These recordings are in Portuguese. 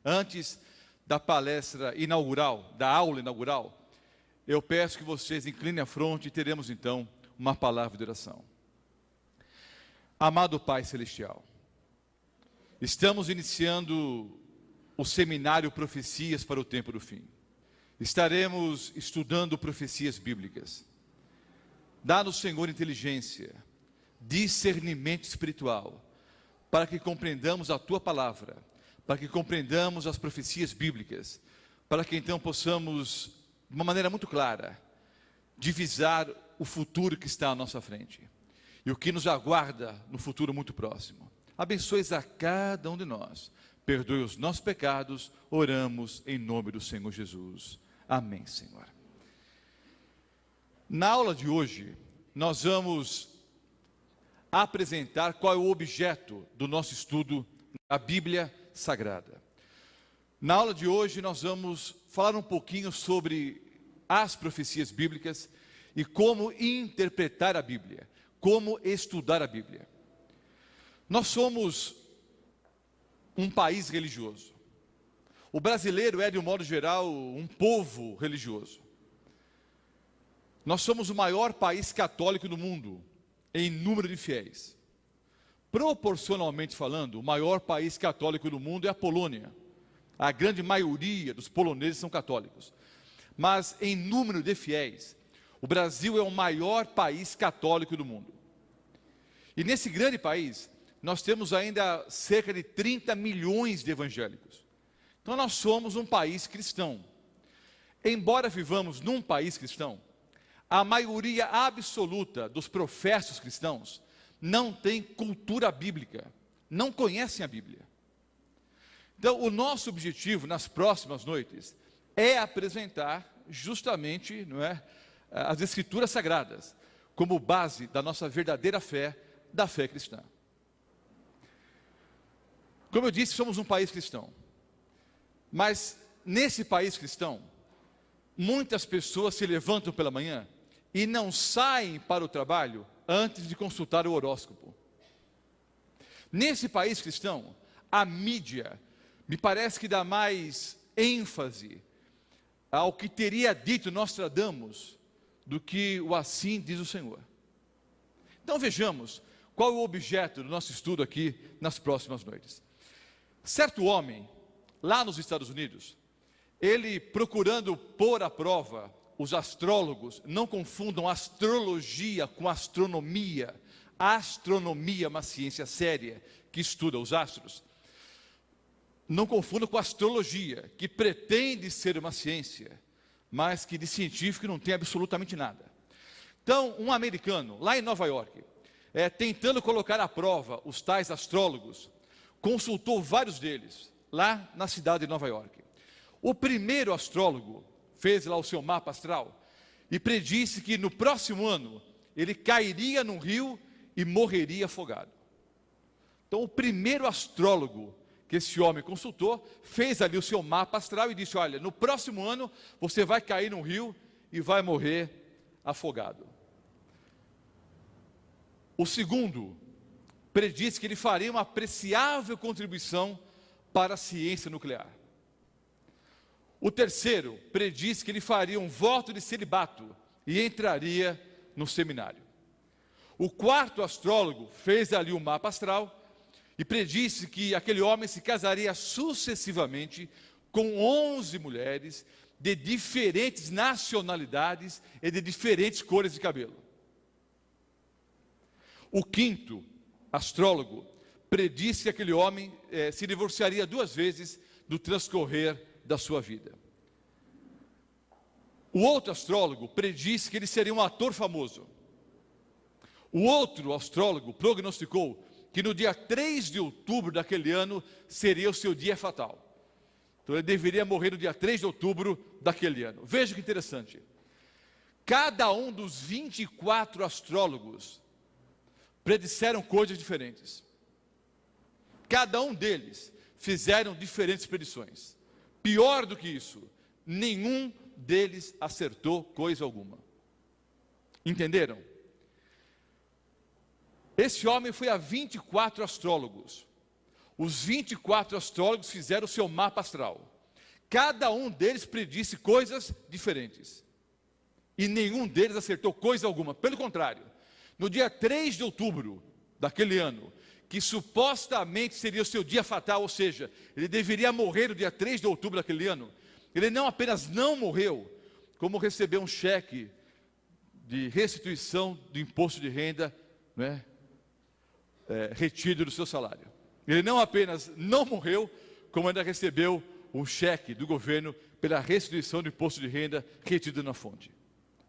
Antes da palestra inaugural, da aula inaugural, eu peço que vocês inclinem a fronte e teremos então uma palavra de oração. Amado Pai Celestial, estamos iniciando o seminário Profecias para o Tempo do Fim. Estaremos estudando profecias bíblicas. Dá-nos, Senhor, inteligência, discernimento espiritual, para que compreendamos a Tua palavra, para que compreendamos as profecias bíblicas, para que então possamos, de uma maneira muito clara, divisar o futuro que está à nossa frente e o que nos aguarda no futuro muito próximo. Abençoe a cada um de nós, perdoe os nossos pecados, oramos em nome do Senhor Jesus. Amém, Senhor. Na aula de hoje, nós vamos apresentar qual é o objeto do nosso estudo da Bíblia Sagrada. Na aula de hoje, nós vamos falar um pouquinho sobre as profecias bíblicas e como interpretar a Bíblia, como estudar a Bíblia. Nós somos um país religioso. O brasileiro é, de um modo geral, um povo religioso. Nós somos o maior país católico do mundo em número de fiéis. Proporcionalmente falando, o maior país católico do mundo é a Polônia. A grande maioria dos poloneses são católicos. Mas em número de fiéis, o Brasil é o maior país católico do mundo. E nesse grande país, nós temos ainda cerca de 30 milhões de evangélicos. Então nós somos um país cristão. Embora vivamos num país cristão, a maioria absoluta dos professos cristãos não tem cultura bíblica, não conhecem a Bíblia. Então o nosso objetivo nas próximas noites é apresentar justamente, as Escrituras Sagradas como base da nossa verdadeira fé, da fé cristã. Como eu disse, somos um país cristão. Mas nesse país cristão, muitas pessoas se levantam pela manhã e não saem para o trabalho antes de consultar o horóscopo. Nesse país cristão, a mídia me parece que dá mais ênfase ao que teria dito Nostradamus do que o assim diz o Senhor. Então vejamos qual é o objeto do nosso estudo aqui nas próximas noites. Certo homem, lá nos Estados Unidos, ele procurando pôr à prova os astrólogos, não confundam astrologia com astronomia. A astronomia é uma ciência séria que estuda os astros. Não confundam com astrologia, que pretende ser uma ciência, mas que de científico não tem absolutamente nada. Então, um americano, lá em Nova York, tentando colocar à prova os tais astrólogos, consultou vários deles, lá na cidade de Nova York. O primeiro astrólogo fez lá o seu mapa astral e predisse que no próximo ano ele cairia num rio e morreria afogado. Então o primeiro astrólogo que esse homem consultou, fez ali o seu mapa astral e disse: olha, no próximo ano você vai cair num rio e vai morrer afogado. O segundo predisse que ele faria uma apreciável contribuição para a ciência nuclear. O terceiro predisse que ele faria um voto de celibato e entraria no seminário. O quarto astrólogo fez ali o mapa astral e predisse que aquele homem se casaria sucessivamente com 11 mulheres de diferentes nacionalidades e de diferentes cores de cabelo. O quinto astrólogo predisse que aquele homem se divorciaria 2 vezes no transcorrer da sua vida. O outro astrólogo predisse que ele seria um ator famoso. O outro astrólogo prognosticou que no dia 3 de outubro daquele ano seria o seu dia fatal. Então ele deveria morrer no dia 3 de outubro daquele ano. Veja que interessante. Cada um dos 24 astrólogos predisseram coisas diferentes. Cada um deles fizeram diferentes predições. Pior do que isso, nenhum deles acertou coisa alguma. Entenderam? Esse homem foi a 24 astrólogos. os 24 astrólogos fizeram o seu mapa astral. Cada um deles predisse coisas diferentes. E nenhum deles acertou coisa alguma. Pelo contrário, no dia 3 de outubro daquele ano, que supostamente seria o seu dia fatal, ou seja, ele deveria morrer no dia 3 de outubro daquele ano, ele não apenas não morreu, como recebeu um cheque de restituição do imposto de renda, né, retido do seu salário. Ele não apenas não morreu, como ainda recebeu um cheque do governo pela restituição do imposto de renda retido na fonte.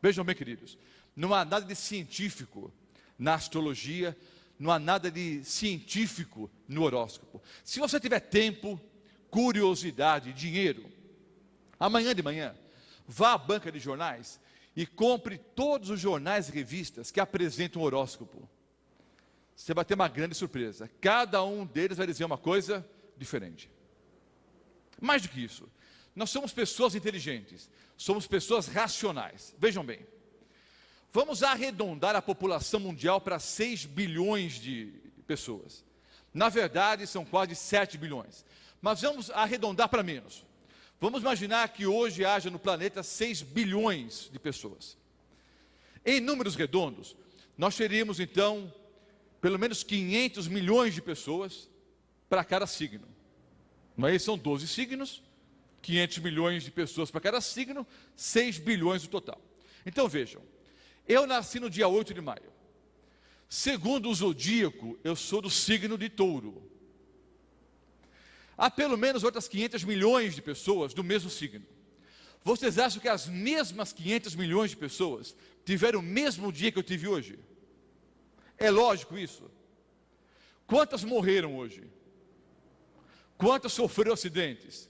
Vejam bem, queridos, não há nada de científico na astrologia, não há nada de científico no horóscopo. Se você tiver tempo, curiosidade, dinheiro, amanhã de manhã, vá à banca de jornais e compre todos os jornais e revistas que apresentam o horóscopo. Você vai ter uma grande surpresa. Cada um deles vai dizer uma coisa diferente. Mais do que isso, nós somos pessoas inteligentes, somos pessoas racionais. Vejam bem, vamos arredondar a população mundial para 6 bilhões de pessoas. Na verdade, são quase 7 bilhões. Mas vamos arredondar para menos. Vamos imaginar que hoje haja no planeta 6 bilhões de pessoas. Em números redondos, nós teríamos então pelo menos 500 milhões de pessoas para cada signo. Mas são 12 signos, 500 milhões de pessoas para cada signo, 6 bilhões no total. Então vejam, eu nasci no dia 8 de maio. Segundo o zodíaco, eu sou do signo de Touro. Há pelo menos outras 500 milhões de pessoas do mesmo signo. Vocês acham que as mesmas 500 milhões de pessoas tiveram o mesmo dia que eu tive hoje? É lógico isso? Quantas morreram hoje? Quantas sofreram acidentes?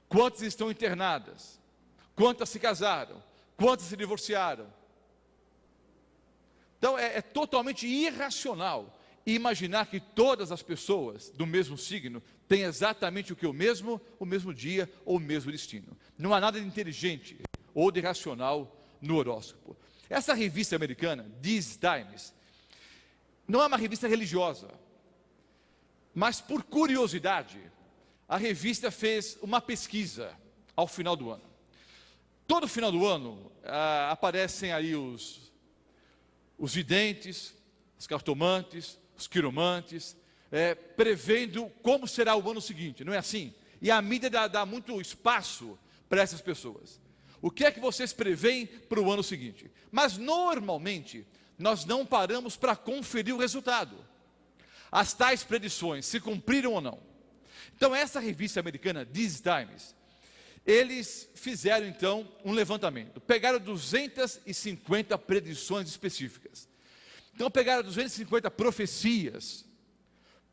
Quantas estão internadas? Quantas se casaram? Quantas se divorciaram? Então é totalmente irracional imaginar que todas as pessoas do mesmo signo têm exatamente o mesmo dia ou o mesmo destino. Não há nada de inteligente ou de racional no horóscopo. Essa revista americana, These Times, não é uma revista religiosa, mas por curiosidade, a revista fez uma pesquisa ao final do ano. Todo final do ano aparecem aí os videntes, os cartomantes, os quiromantes, prevendo como será o ano seguinte, não é assim? E a mídia dá muito espaço para essas pessoas. O que é que vocês preveem para o ano seguinte? Mas normalmente, nós não paramos para conferir o resultado. As tais predições, se cumpriram ou não. Então essa revista americana, These Times, eles fizeram então um levantamento. Pegaram 250 predições específicas. Então pegaram 250 profecias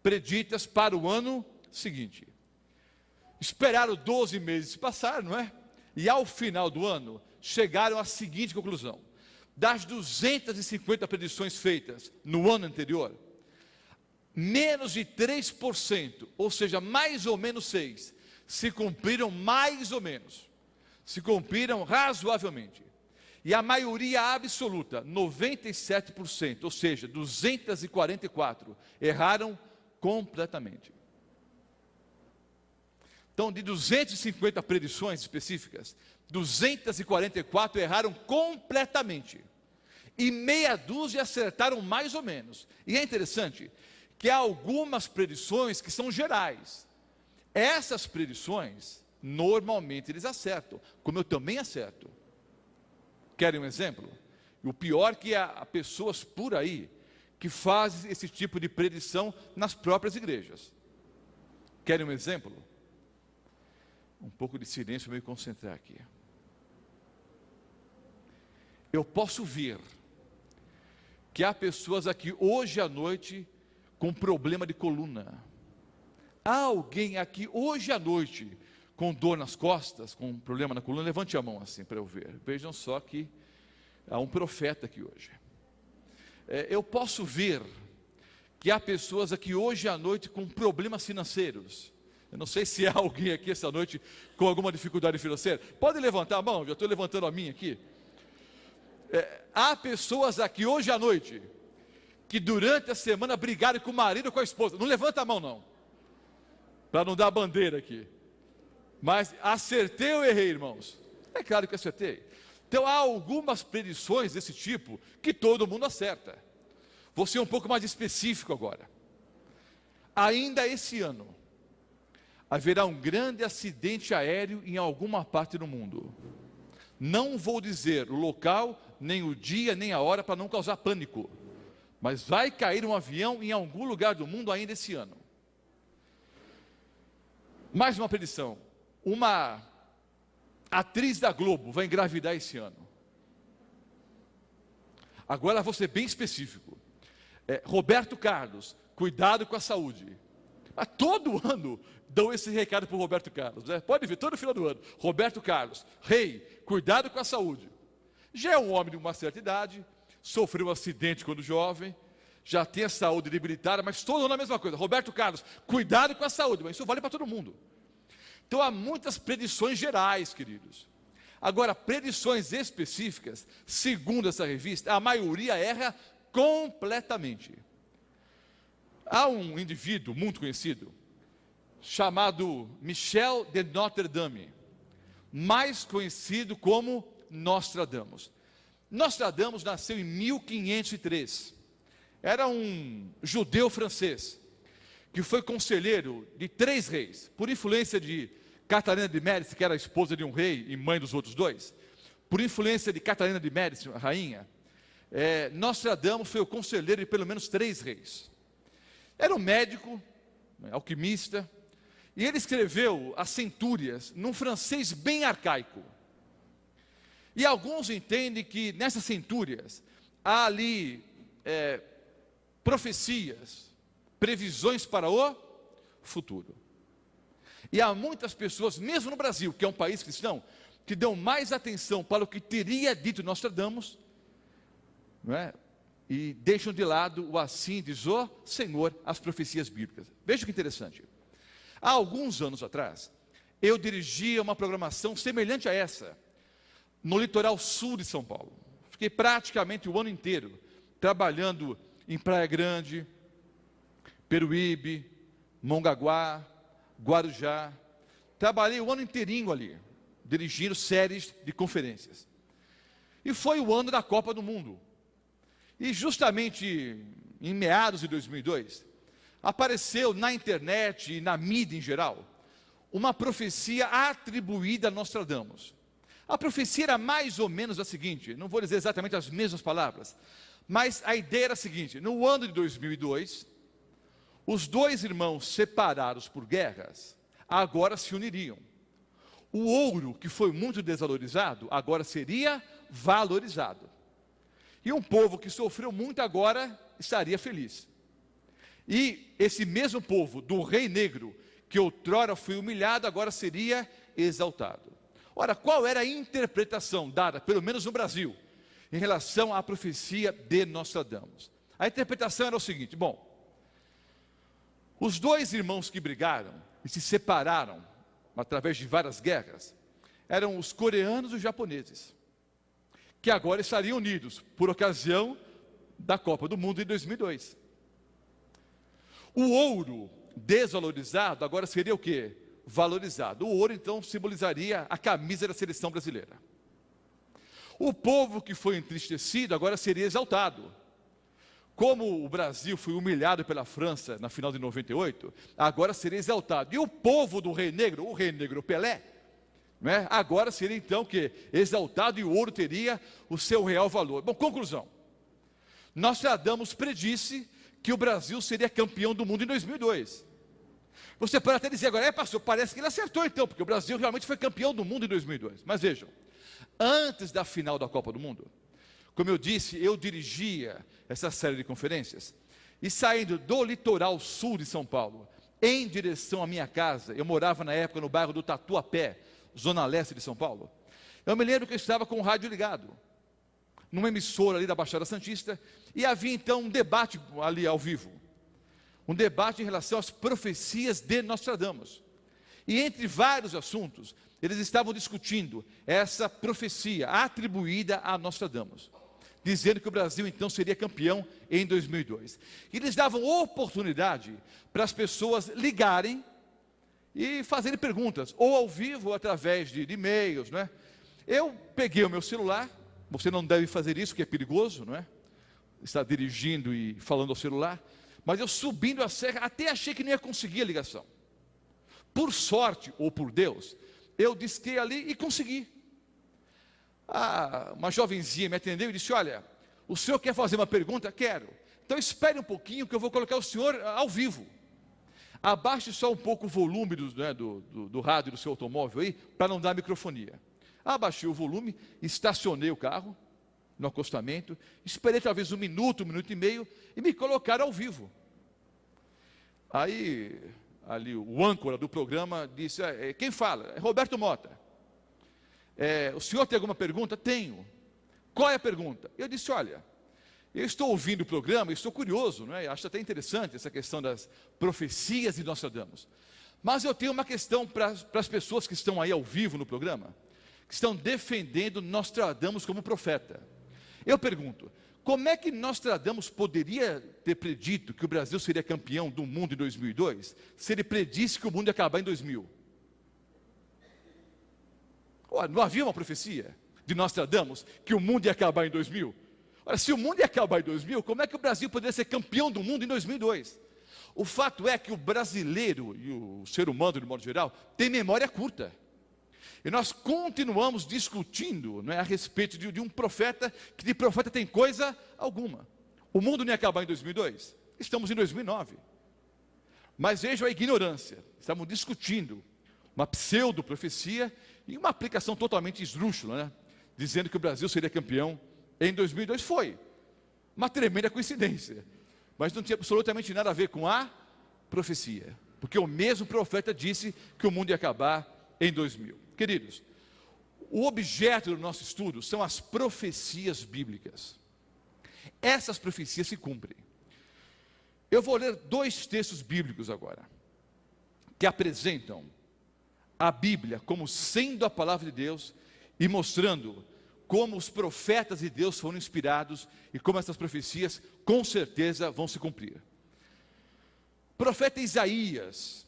preditas para o ano seguinte. Esperaram 12 meses se passar, não é? E ao final do ano, chegaram à seguinte conclusão. Das 250 predições feitas no ano anterior, menos de 3%, ou seja, mais ou menos 6%, se cumpriram mais ou menos, se cumpriram razoavelmente. E a maioria absoluta, 97%, ou seja, 244, erraram completamente. Então, de 250 predições específicas, 244 erraram completamente. E meia dúzia acertaram mais ou menos. E é interessante que há algumas predições que são gerais. Essas predições, normalmente eles acertam, como eu também acerto. Querem um exemplo? O pior é que há pessoas por aí que fazem esse tipo de predição nas próprias igrejas. Querem um exemplo? Um pouco de silêncio para me concentrar aqui. Eu posso ver que há pessoas aqui hoje à noite com problema de coluna. Há alguém aqui hoje à noite com dor nas costas, com problema na coluna? Levante a mão assim para eu ver. Vejam só que há um profeta aqui hoje. Eu posso ver que há pessoas aqui hoje à noite com problemas financeiros. Eu não sei se há alguém aqui essa noite com alguma dificuldade financeira. Pode levantar a mão, já estou levantando a minha aqui. Há pessoas aqui hoje à noite que durante a semana brigaram com o marido ou com a esposa. Não levanta a mão não. para não dar bandeira aqui. Mas acertei ou errei, irmãos? É claro que acertei. Então há algumas predições desse tipo que todo mundo acerta. Vou ser um pouco mais específico agora. Ainda esse ano, haverá um grande acidente aéreo em alguma parte do mundo. Não vou dizer o local, nem o dia, nem a hora, para não causar pânico. Mas vai cair um avião em algum lugar do mundo ainda esse ano. Mais uma predição. Uma atriz da Globo vai engravidar esse ano. Agora vou ser bem específico. Roberto Carlos, cuidado com a saúde. Todo ano dão esse recado para o Roberto Carlos, né? Pode ver, todo final do ano. Roberto Carlos, rei, cuidado com a saúde. Já é um homem de uma certa idade, sofreu um acidente quando jovem, já tem a saúde debilitada, mas todo ano a mesma coisa. Roberto Carlos, cuidado com a saúde, mas isso vale para todo mundo. Então há muitas predições gerais, queridos. Agora, predições específicas, segundo essa revista, a maioria erra completamente. Há um indivíduo muito conhecido, chamado Michel de Notre Dame, mais conhecido como Nostradamus. Nostradamus nasceu em 1503. Era um judeu francês, que foi conselheiro de 3 reis, por influência de Catarina de Médici, que era a esposa de um rei e mãe dos outros 2, por influência de Catarina de Médici, a rainha, Nostradamus foi o conselheiro de pelo menos 3 reis. Era um médico, alquimista, e ele escreveu as centúrias num francês bem arcaico. E alguns entendem que nessas centúrias há ali profecias, previsões para o futuro. E há muitas pessoas, mesmo no Brasil, que é um país cristão, que dão mais atenção para o que teria dito Nostradamus, não é? E deixam de lado o assim diz o Senhor, as profecias bíblicas. Veja que interessante. Há alguns anos atrás, eu dirigia uma programação semelhante a essa, no litoral sul de São Paulo. Fiquei praticamente o ano inteiro trabalhando em Praia Grande, Peruíbe, Mongaguá, Guarujá. Trabalhei o ano inteirinho ali, dirigindo séries de conferências. E foi o ano da Copa do Mundo. E justamente em meados de 2002, apareceu na internet e na mídia em geral, uma profecia atribuída a Nostradamus. A profecia era mais ou menos a seguinte, não vou dizer exatamente as mesmas palavras, mas a ideia era a seguinte: no ano de 2002, os 2 irmãos separados por guerras, agora se uniriam. O ouro, que foi muito desvalorizado, agora seria valorizado. E um povo que sofreu muito agora estaria feliz. E esse mesmo povo, do rei negro, que outrora foi humilhado, agora seria exaltado. Ora, qual era a interpretação dada, pelo menos no Brasil, em relação à profecia de Nostradamus? A interpretação era o seguinte: bom, os 2 irmãos que brigaram e se separaram através de várias guerras, eram os coreanos e os japoneses, que agora estariam unidos por ocasião da Copa do Mundo em 2002. O ouro desvalorizado agora seria o quê? Valorizado. O ouro então simbolizaria a camisa da seleção brasileira. O povo que foi entristecido agora seria exaltado. Como o Brasil foi humilhado pela França na final de 98, agora seria exaltado. E o povo do rei negro, o rei negro Pelé, né, agora seria então o quê? Exaltado, e o ouro teria o seu real valor. Bom, conclusão. Nostradamus predisse que o Brasil seria campeão do mundo em 2002. Você pode até dizer agora, pastor, parece que ele acertou então, porque o Brasil realmente foi campeão do mundo em 2002. Mas vejam, antes da final da Copa do Mundo, como eu disse, eu dirigia essa série de conferências, e saindo do litoral sul de São Paulo, em direção à minha casa, eu morava na época no bairro do Tatuapé, zona leste de São Paulo, eu me lembro que eu estava com o rádio ligado, numa emissora ali da Baixada Santista, e havia então um debate ali ao vivo, um debate em relação às profecias de Nostradamus. E entre vários assuntos, eles estavam discutindo essa profecia atribuída a Nostradamus, dizendo que o Brasil então seria campeão em 2002. E eles davam oportunidade para as pessoas ligarem e fazendo perguntas, ou ao vivo, ou através de e-mails, não é? Eu peguei o meu celular, você não deve fazer isso, porque é perigoso, não é? Estar dirigindo e falando ao celular, mas eu subindo a serra, até achei que não ia conseguir a ligação. Por sorte, ou por Deus, eu disquei ali e consegui. Uma jovenzinha me atendeu e disse: olha, o senhor quer fazer uma pergunta? Quero. Então espere um pouquinho que eu vou colocar o senhor ao vivo. Abaixe só um pouco o volume do rádio do seu automóvel aí, para não dar microfonia. Abaixei o volume, estacionei o carro no acostamento, esperei talvez um minuto e meio, e me colocaram ao vivo. Aí, ali o âncora do programa disse: quem fala? É Roberto Mota. O senhor tem alguma pergunta? Tenho. Qual é a pergunta? Eu disse: olha, eu estou ouvindo o programa, estou curioso, não é? Acho até interessante essa questão das profecias de Nostradamus. Mas eu tenho uma questão para as pessoas que estão aí ao vivo no programa, que estão defendendo Nostradamus como profeta. Eu pergunto: como é que Nostradamus poderia ter predito que o Brasil seria campeão do mundo em 2002, se ele predisse que o mundo ia acabar em 2000? Não havia uma profecia de Nostradamus que o mundo ia acabar em 2000? Ora, se o mundo ia acabar em 2000, como é que o Brasil poderia ser campeão do mundo em 2002? O fato é que o brasileiro e o ser humano, de modo geral, tem memória curta. E nós continuamos discutindo, não é, a respeito de um profeta, que de profeta tem coisa alguma. O mundo não ia acabar em 2002? Estamos em 2009. Mas vejam a ignorância. Estavam discutindo uma pseudo-profecia e uma aplicação totalmente esdrúxula, né? Dizendo que o Brasil seria campeão em 2002. Foi uma tremenda coincidência, mas não tinha absolutamente nada a ver com a profecia, porque o mesmo profeta disse que o mundo ia acabar em 2000. Queridos, o objeto do nosso estudo são as profecias bíblicas. Essas profecias se cumprem. Eu vou ler 2 textos bíblicos agora, que apresentam a Bíblia como sendo a palavra de Deus e mostrando como os profetas de Deus foram inspirados e como essas profecias com certeza vão se cumprir. O profeta Isaías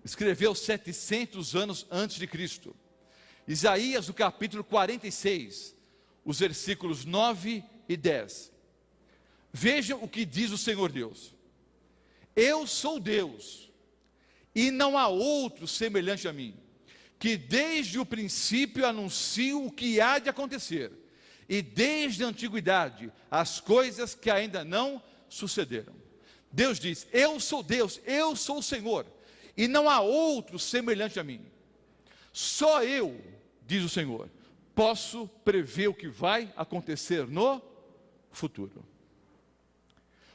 escreveu 700 anos antes de Cristo. Isaías, no capítulo 46, os versículos 9 e 10. Vejam o que diz o Senhor Deus: eu sou Deus, e não há outro semelhante a mim, que desde o princípio anuncio o que há de acontecer, e desde a antiguidade as coisas que ainda não sucederam. Deus diz: eu sou Deus, eu sou o Senhor, e não há outro semelhante a mim. Só eu, diz o Senhor, posso prever o que vai acontecer no futuro.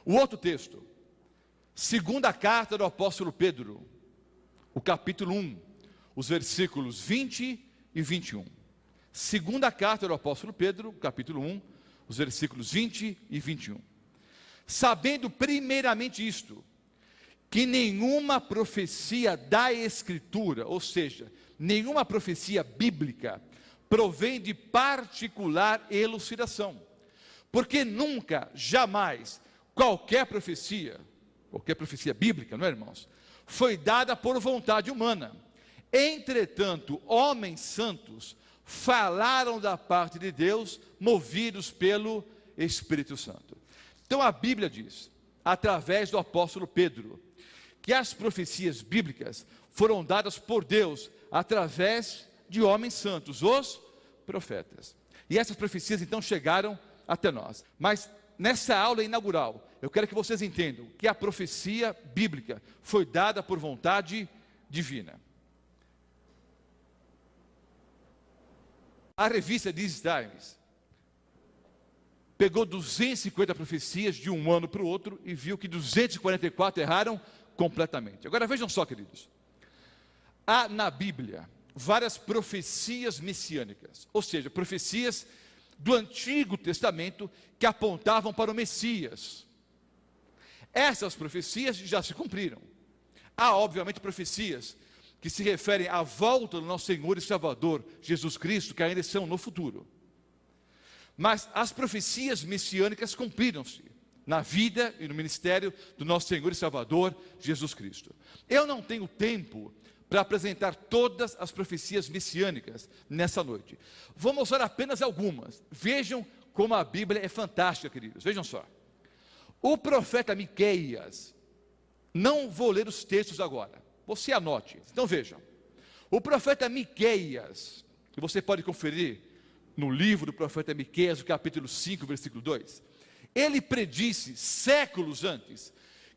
O outro texto, segunda carta do apóstolo Pedro, o capítulo 1, os versículos 20 e 21. Segunda carta do apóstolo Pedro, capítulo 1, os versículos 20 e 21. Sabendo primeiramente isto, que nenhuma profecia da Escritura, ou seja, nenhuma profecia bíblica, provém de particular elucidação, porque nunca, jamais, qualquer profecia bíblica, não é, irmãos, foi dada por vontade humana. Entretanto, homens santos falaram da parte de Deus, movidos pelo Espírito Santo. Então a Bíblia diz, através do apóstolo Pedro, que as profecias bíblicas foram dadas por Deus através de homens santos, os profetas. E essas profecias então chegaram até nós. Mas nessa aula inaugural, eu quero que vocês entendam que a profecia bíblica foi dada por vontade divina. A revista These Times pegou 250 profecias de um ano para o outro e viu que 244 erraram completamente. Agora vejam só, queridos, há na Bíblia várias profecias messiânicas, ou seja, profecias do Antigo Testamento que apontavam para o Messias. Essas profecias já se cumpriram. Há, obviamente, profecias que se referem à volta do nosso Senhor e Salvador, Jesus Cristo, que ainda são no futuro. Mas as profecias messiânicas cumpriram-se na vida e no ministério do nosso Senhor e Salvador, Jesus Cristo. Eu não tenho tempo para apresentar todas as profecias messiânicas nessa noite. Vou mostrar apenas algumas. Vejam como a Bíblia é fantástica, queridos. Vejam só. O profeta Miqueias, não vou ler os textos agora, você anote. Então vejam. O profeta Miqueias, que você pode conferir no livro do profeta Miqueias, no capítulo 5, versículo 2, ele predisse séculos antes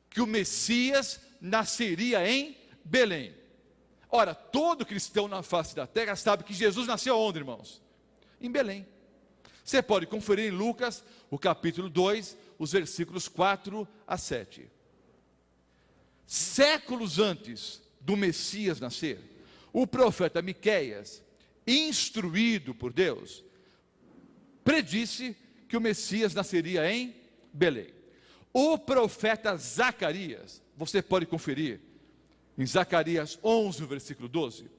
que o Messias nasceria em Belém. Ora, todo cristão na face da terra sabe que Jesus nasceu onde, irmãos? Em Belém. Você pode conferir em Lucas, o capítulo 2, os versículos 4 a 7. Séculos antes do Messias nascer, o profeta Miqueias, instruído por Deus, predisse que o Messias nasceria em Belém. O profeta Zacarias, você pode conferir em Zacarias 11, versículo 12,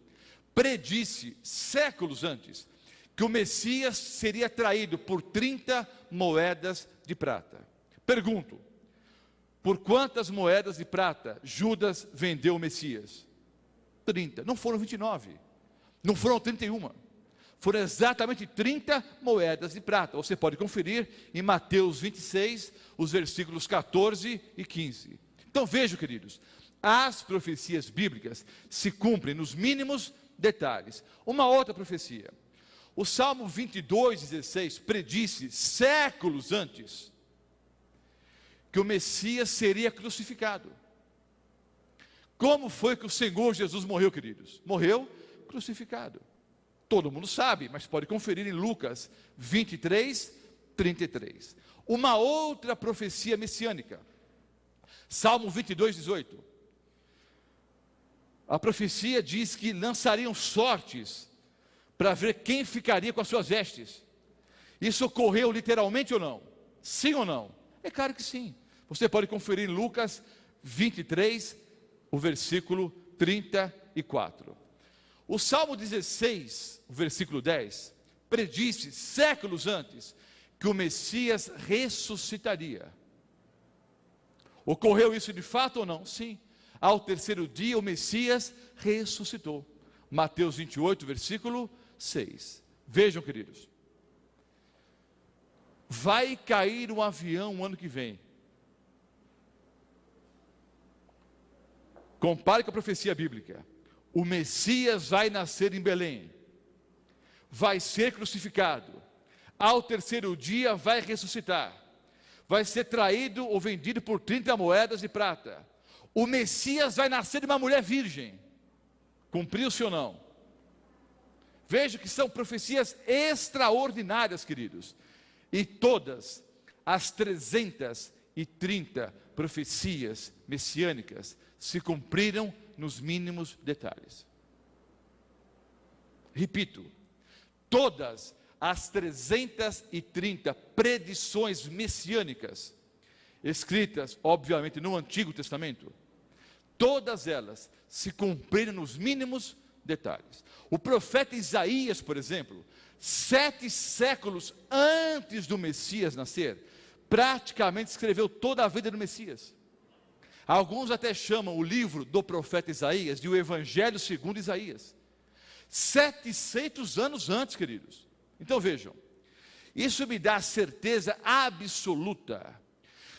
predisse séculos antes que o Messias seria traído por 30 moedas de prata. Pergunto, por quantas moedas de prata Judas vendeu o Messias? 30, não foram 29, não foram 31, foram exatamente 30 moedas de prata. Você pode conferir em Mateus 26, os versículos 14 e 15. Então vejam, queridos, as profecias bíblicas se cumprem nos mínimos detalhes. Uma outra profecia, o Salmo 22, 16, predisse séculos antes que o Messias seria crucificado. Como foi que o Senhor Jesus morreu, queridos? Morreu crucificado. Todo mundo sabe, mas pode conferir em Lucas 23, 33. Uma outra profecia messiânica, Salmo 22, 18. A profecia diz que lançariam sortes para ver quem ficaria com as suas vestes. Isso ocorreu literalmente ou não? Sim ou não? É claro que sim. Você pode conferir em Lucas 23, o versículo 34. O Salmo 16, o versículo 10, predisse séculos antes que o Messias ressuscitaria. Ocorreu isso de fato ou não? Sim. Ao terceiro dia o Messias ressuscitou. Mateus 28, versículo 6. Vejam, queridos. Vai cair um avião o ano que vem. Compare com a profecia bíblica. O Messias vai nascer em Belém. Vai ser crucificado. Ao terceiro dia vai ressuscitar. Vai ser traído ou vendido por 30 moedas de prata. O Messias vai nascer de uma mulher virgem. Cumpriu-se ou não? Veja que são profecias extraordinárias, queridos. E todas as 330 profecias messiânicas se cumpriram nos mínimos detalhes. Repito, todas as 330 predições messiânicas, escritas, obviamente, no Antigo Testamento, todas elas se cumpriram nos mínimos detalhes. O profeta Isaías, por exemplo, 7 séculos antes do Messias nascer, praticamente escreveu toda a vida do Messias. Alguns até chamam o livro do profeta Isaías de o Evangelho segundo Isaías. 700 anos antes, queridos. Então vejam, isso me dá a certeza absoluta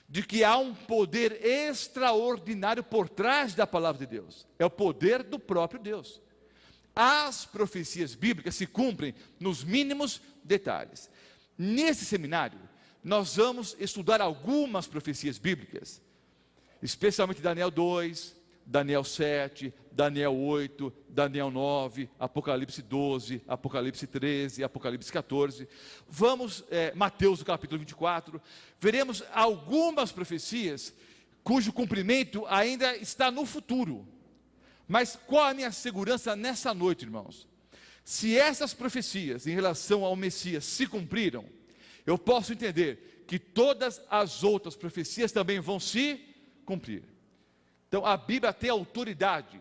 de que há um poder extraordinário por trás da palavra de Deus. É o poder do próprio Deus. As profecias bíblicas se cumprem nos mínimos detalhes. Nesse seminário, nós vamos estudar algumas profecias bíblicas, especialmente Daniel 2, Daniel 7, Daniel 8, Daniel 9, Apocalipse 12, Apocalipse 13, Apocalipse 14. Vamos, Mateus no capítulo 24, veremos algumas profecias cujo cumprimento ainda está no futuro. Mas qual a minha segurança nessa noite, irmãos? Se essas profecias em relação ao Messias se cumpriram, eu posso entender que todas as outras profecias também vão se cumprir. Então a Bíblia tem autoridade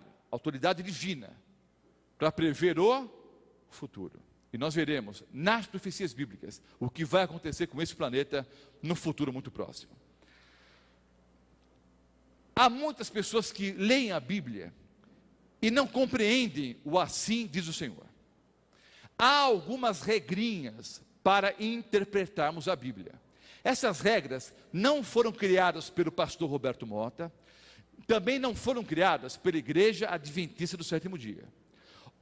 divina, para prever o futuro. E nós veremos nas profecias bíblicas o que vai acontecer com esse planeta no futuro muito próximo. Há muitas pessoas que leem a Bíblia e não compreendem o assim diz o Senhor. Há algumas regrinhas para interpretarmos a Bíblia. Essas regras não foram criadas pelo pastor Roberto Mota, também não foram criadas pela Igreja Adventista do Sétimo Dia.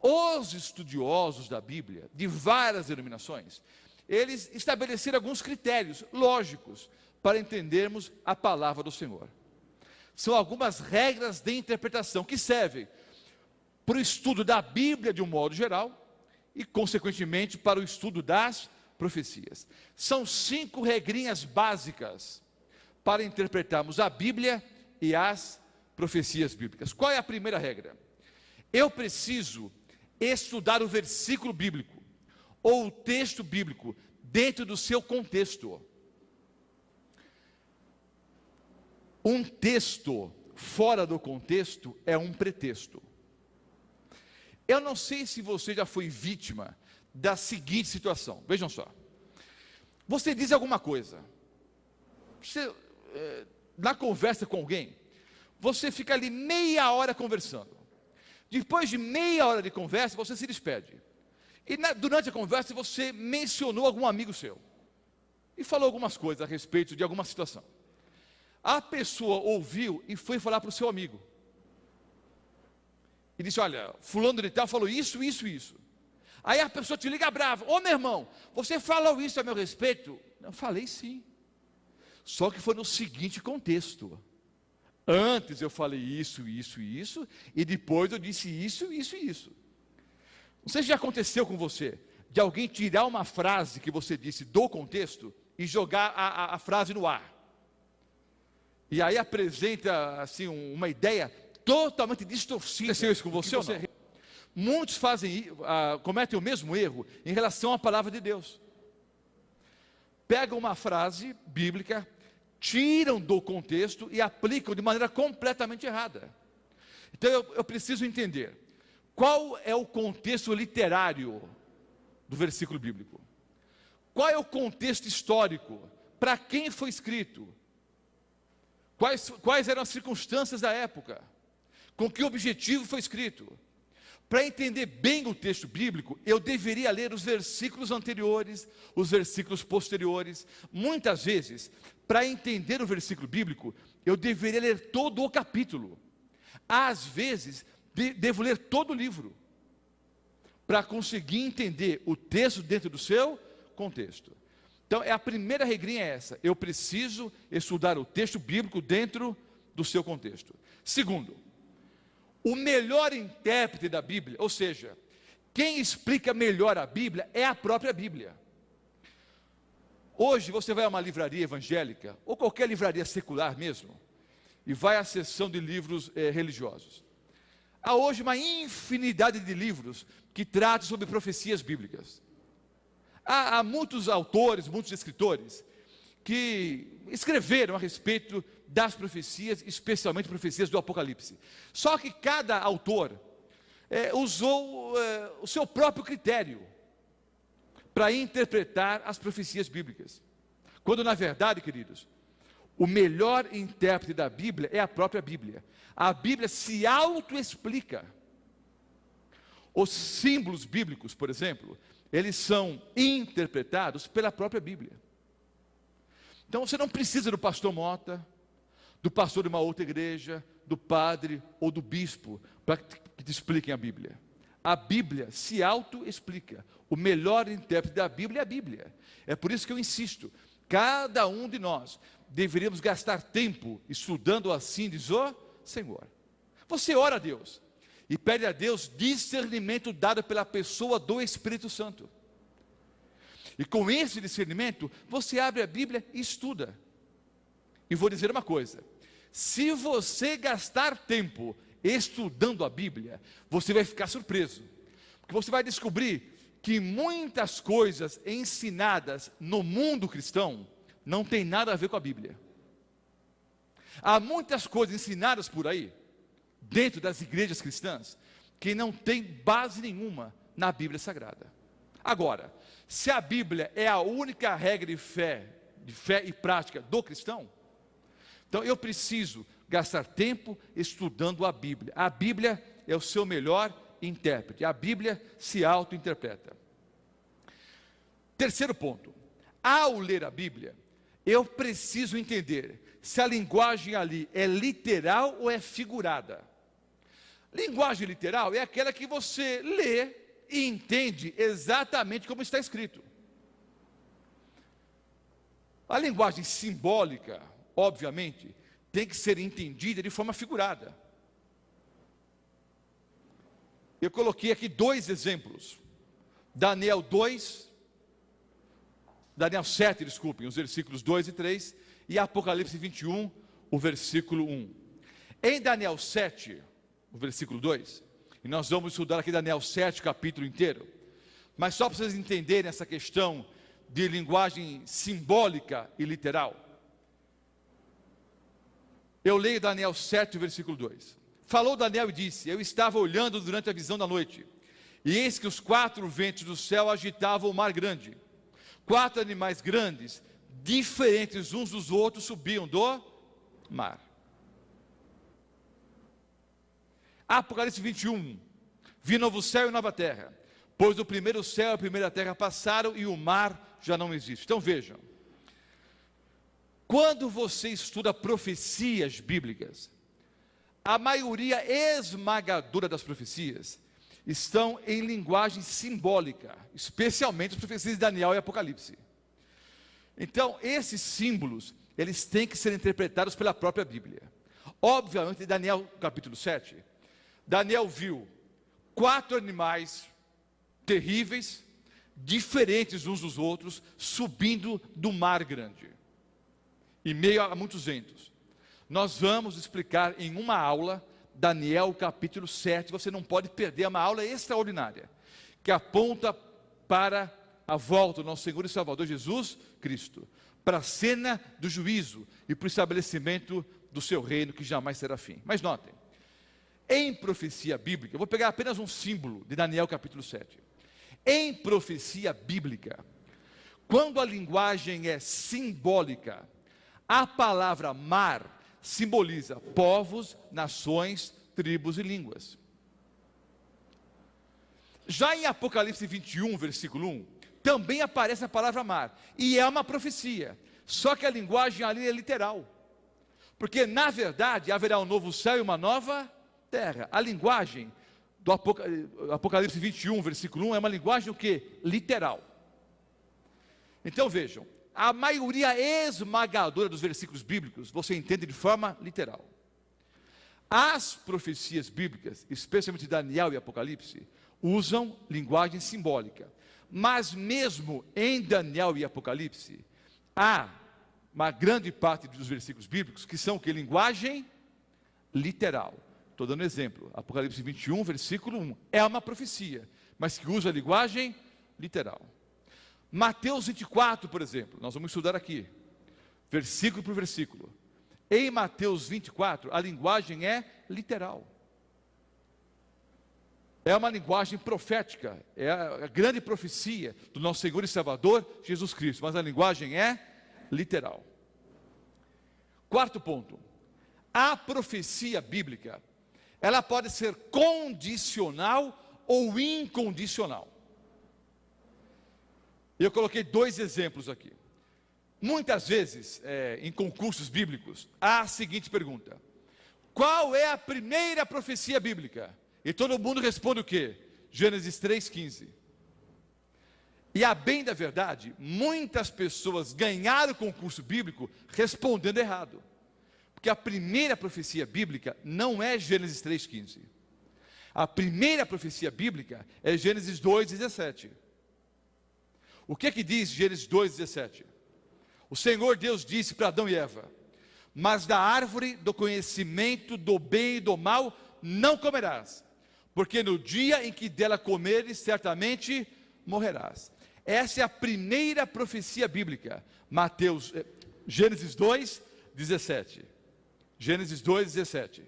Os estudiosos da Bíblia, de várias denominações, eles estabeleceram alguns critérios lógicos para entendermos a palavra do Senhor. São algumas regras de interpretação que servem para o estudo da Bíblia de um modo geral e, consequentemente, para o estudo das profecias. São 5 regrinhas básicas para interpretarmos a Bíblia e as profecias bíblicas. Qual é a primeira regra? Eu preciso estudar o versículo bíblico ou o texto bíblico dentro do seu contexto. Um texto fora do contexto é um pretexto. Eu não sei se você já foi vítima da seguinte situação. Vejam só. Você diz alguma coisa. Na conversa com alguém, você fica ali meia hora conversando. Depois de meia hora de conversa, você se despede. E durante a conversa, você mencionou algum amigo seu. E falou algumas coisas a respeito de alguma situação. A pessoa ouviu e foi falar para o seu amigo. E disse, olha, fulano de tal falou isso, isso, isso. Aí a pessoa te liga brava. Ô meu irmão, você falou isso a meu respeito? Eu falei sim. Só que foi no seguinte contexto. Antes eu falei isso, isso e isso. E depois eu disse isso, isso e isso. Não sei se já aconteceu com você, de alguém tirar uma frase que você disse do contexto e jogar a frase no ar. E aí apresenta assim uma ideia totalmente distorcida. Aconteceu isso com você ou não? Muitos cometem o mesmo erro em relação à palavra de Deus. Pegam uma frase bíblica, tiram do contexto e aplicam de maneira completamente errada. Então eu preciso entender qual é o contexto literário do versículo bíblico. Qual é o contexto histórico? Para quem foi escrito? Quais eram as circunstâncias da época? Com que objetivo foi escrito? Para entender bem o texto bíblico, eu deveria ler os versículos anteriores, os versículos posteriores. Muitas vezes, para entender o versículo bíblico, eu deveria ler todo o capítulo. Às vezes, devo ler todo o livro, para conseguir entender o texto dentro do seu contexto. Então, a primeira regrinha é essa: eu preciso estudar o texto bíblico dentro do seu contexto. Segundo, o melhor intérprete da Bíblia, ou seja, quem explica melhor a Bíblia é a própria Bíblia. Hoje você vai a uma livraria evangélica, ou qualquer livraria secular mesmo, e vai à seção de livros religiosos. Há hoje uma infinidade de livros que tratam sobre profecias bíblicas. Há muitos autores, muitos escritores, que escreveram a respeito das profecias, especialmente profecias do Apocalipse. Só que cada autor usou o seu próprio critério para interpretar as profecias bíblicas. Quando na verdade, queridos, o melhor intérprete da Bíblia é a própria Bíblia. A Bíblia se auto-explica. Os símbolos bíblicos, por exemplo, eles são interpretados pela própria Bíblia. Então você não precisa do pastor Mota, do pastor de uma outra igreja, do padre ou do bispo para que te expliquem a Bíblia. A Bíblia se auto-explica. O melhor intérprete da Bíblia é a Bíblia. É por isso que eu insisto, cada um de nós deveríamos gastar tempo estudando assim diz o Senhor. Você ora a Deus e pede a Deus discernimento dado pela pessoa do Espírito Santo. E com esse discernimento, você abre a Bíblia e estuda. E vou dizer uma coisa: se você gastar tempo estudando a Bíblia, você vai ficar surpreso. Porque você vai descobrir que muitas coisas ensinadas no mundo cristão não tem nada a ver com a Bíblia. Há muitas coisas ensinadas por aí, dentro das igrejas cristãs, que não tem base nenhuma na Bíblia Sagrada. Agora, se a Bíblia é a única regra de fé e prática do cristão, então eu preciso gastar tempo estudando a Bíblia. A Bíblia é o seu melhor intérprete. A Bíblia se auto-interpreta. Terceiro ponto. Ao ler a Bíblia, eu preciso entender se a linguagem ali é literal ou é figurada. Linguagem literal é aquela que você lê e entende exatamente como está escrito. A linguagem simbólica, obviamente, tem que ser entendida de forma figurada. Eu coloquei aqui 2 exemplos. Daniel 7, os versículos 2 e 3, e Apocalipse 21, o versículo 1. Em Daniel 7, o versículo 2, e nós vamos estudar aqui Daniel 7, capítulo inteiro, mas só para vocês entenderem essa questão de linguagem simbólica e literal. Eu leio Daniel 7, versículo 2. Falou Daniel e disse: eu estava olhando durante a visão da noite, e eis que os 4 ventos do céu agitavam o mar grande. 4 animais grandes, diferentes uns dos outros, subiam do mar. Apocalipse 21. Vi novo céu e nova terra, pois o primeiro céu e a primeira terra passaram e o mar já não existe. Então vejam, quando você estuda profecias bíblicas, a maioria esmagadora das profecias estão em linguagem simbólica, especialmente as profecias de Daniel e Apocalipse. Então, esses símbolos, eles têm que ser interpretados pela própria Bíblia. Obviamente, em Daniel capítulo 7, Daniel viu 4 animais terríveis, diferentes uns dos outros, subindo do mar grande, em meio a muitos ventos. Nós vamos explicar em uma aula Daniel capítulo 7, você não pode perder, é uma aula extraordinária, que aponta para a volta do nosso Senhor e Salvador Jesus Cristo, para a cena do juízo e para o estabelecimento do seu reino que jamais será fim. Mas notem, em profecia bíblica, eu vou pegar apenas um símbolo de Daniel capítulo 7. Em profecia bíblica, quando a linguagem é simbólica, a palavra mar simboliza povos, nações, tribos e línguas. Já em Apocalipse 21, versículo 1, também aparece a palavra mar, e é uma profecia, só que a linguagem ali é literal, porque na verdade haverá um novo céu e uma nova terra. A linguagem do Apocalipse 21, versículo 1, é uma linguagem o quê? Literal. Então vejam, a maioria esmagadora dos versículos bíblicos você entende de forma literal. As profecias bíblicas, especialmente Daniel e Apocalipse, usam linguagem simbólica. Mas mesmo em Daniel e Apocalipse, há uma grande parte dos versículos bíblicos que são que linguagem literal. Estou dando exemplo. Apocalipse 21, versículo 1. É uma profecia, mas que usa a linguagem literal. Mateus 24, por exemplo, nós vamos estudar aqui, versículo por versículo. Em Mateus 24, a linguagem é literal. É uma linguagem profética, é a grande profecia do nosso Senhor e Salvador, Jesus Cristo, mas a linguagem é literal. Quarto ponto, a profecia bíblica, ela pode ser condicional ou incondicional. Eu coloquei 2 exemplos aqui. Muitas vezes, em concursos bíblicos, há a seguinte pergunta: qual é a primeira profecia bíblica? E todo mundo responde o quê? Gênesis 3,15. E a bem da verdade, muitas pessoas ganharam o concurso bíblico respondendo errado. Porque a primeira profecia bíblica não é Gênesis 3,15. A primeira profecia bíblica é Gênesis 2,17. O que diz Gênesis 2,17? O Senhor Deus disse para Adão e Eva: mas da árvore do conhecimento do bem e do mal não comerás, porque no dia em que dela comeres, certamente morrerás. Essa é a primeira profecia bíblica. Gênesis 2,17. Gênesis 2,17.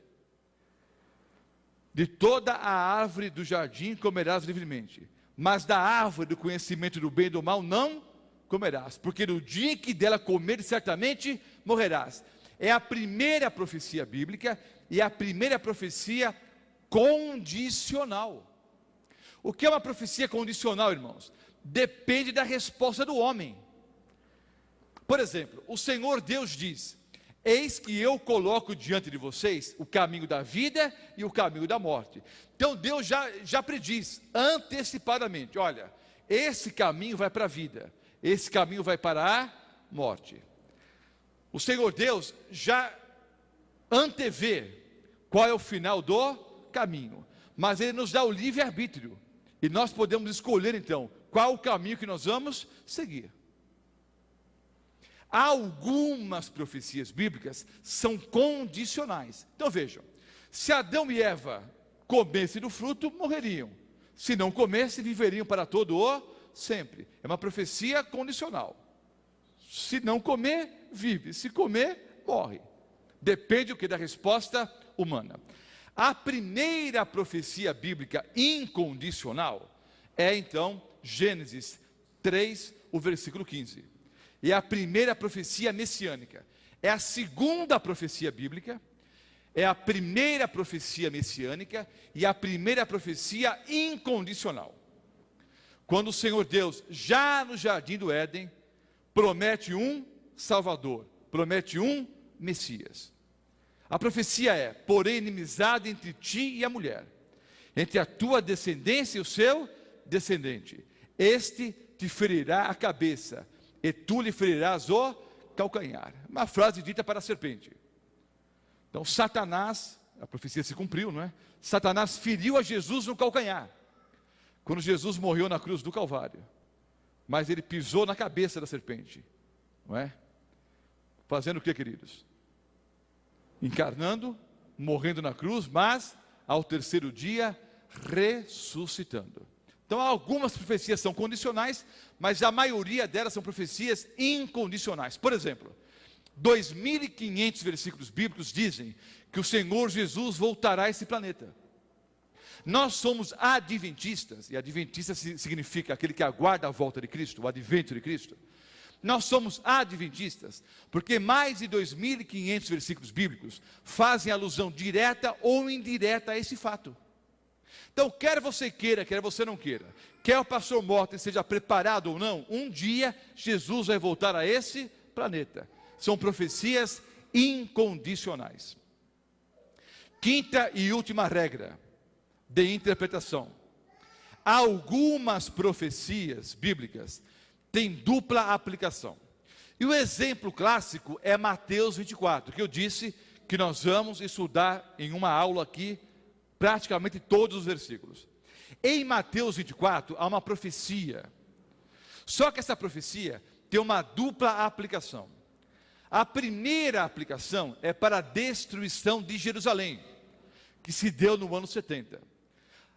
De toda a árvore do jardim comerás livremente, mas da árvore do conhecimento do bem e do mal não comerás, porque no dia em que dela comeres, certamente morrerás. É a primeira profecia bíblica e a primeira profecia condicional. O que é uma profecia condicional, irmãos? Depende da resposta do homem. Por exemplo, o Senhor Deus diz: eis que eu coloco diante de vocês o caminho da vida e o caminho da morte. Então Deus já prediz antecipadamente: olha, esse caminho vai para a vida, esse caminho vai para a morte. O Senhor Deus já antevê qual é o final do caminho, mas Ele nos dá o livre-arbítrio, e nós podemos escolher então qual o caminho que nós vamos seguir. Algumas profecias bíblicas são condicionais. Então vejam, se Adão e Eva comessem do fruto, morreriam. Se não comessem, viveriam para todo o sempre. É uma profecia condicional. Se não comer, vive. Se comer, morre. Depende o que da resposta humana. A primeira profecia bíblica incondicional é então Gênesis 3, o versículo 15. É a primeira profecia messiânica. É a segunda profecia bíblica, é a primeira profecia messiânica e a primeira profecia incondicional. Quando o Senhor Deus, já no jardim do Éden, promete um Salvador, promete um Messias. A profecia é: porém inimizade entre ti e a mulher, entre a tua descendência e o seu descendente, este te ferirá a cabeça, e tu lhe ferirás o calcanhar. Uma frase dita para a serpente. Então Satanás, a profecia se cumpriu, não é? Satanás feriu a Jesus no calcanhar, quando Jesus morreu na cruz do Calvário. Mas ele pisou na cabeça da serpente, não é? Fazendo o que, queridos? Encarnando, morrendo na cruz, mas ao terceiro dia ressuscitando. Então algumas profecias são condicionais, mas a maioria delas são profecias incondicionais. Por exemplo, 2.500 versículos bíblicos dizem que o Senhor Jesus voltará a esse planeta. Nós somos adventistas, e adventista significa aquele que aguarda a volta de Cristo, o advento de Cristo. Nós somos adventistas, porque mais de 2.500 versículos bíblicos fazem alusão direta ou indireta a esse fato. Então, quer você queira, quer você não queira, quer o pastor Morten seja preparado ou não, um dia Jesus vai voltar a esse planeta. São profecias incondicionais. Quinta e última regra de interpretação: algumas profecias bíblicas têm dupla aplicação. E o exemplo clássico é Mateus 24, que eu disse que nós vamos estudar em uma aula aqui, praticamente todos os versículos. Em Mateus 24 há uma profecia, só que essa profecia tem uma dupla aplicação. A primeira aplicação é para a destruição de Jerusalém, que se deu no ano 70.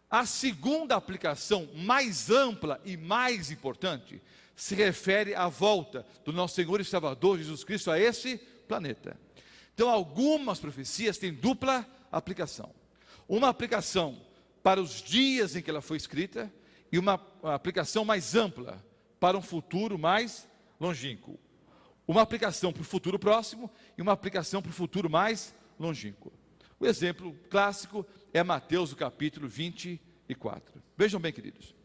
A segunda aplicação, mais ampla e mais importante, se refere à volta do nosso Senhor e Salvador Jesus Cristo a esse planeta. Então algumas profecias têm dupla aplicação. Uma aplicação para os dias em que ela foi escrita, e uma aplicação mais ampla para um futuro mais longínquo. Uma aplicação para o futuro próximo e uma aplicação para o futuro mais longínquo. O exemplo clássico é Mateus, o capítulo 24. Vejam bem, queridos.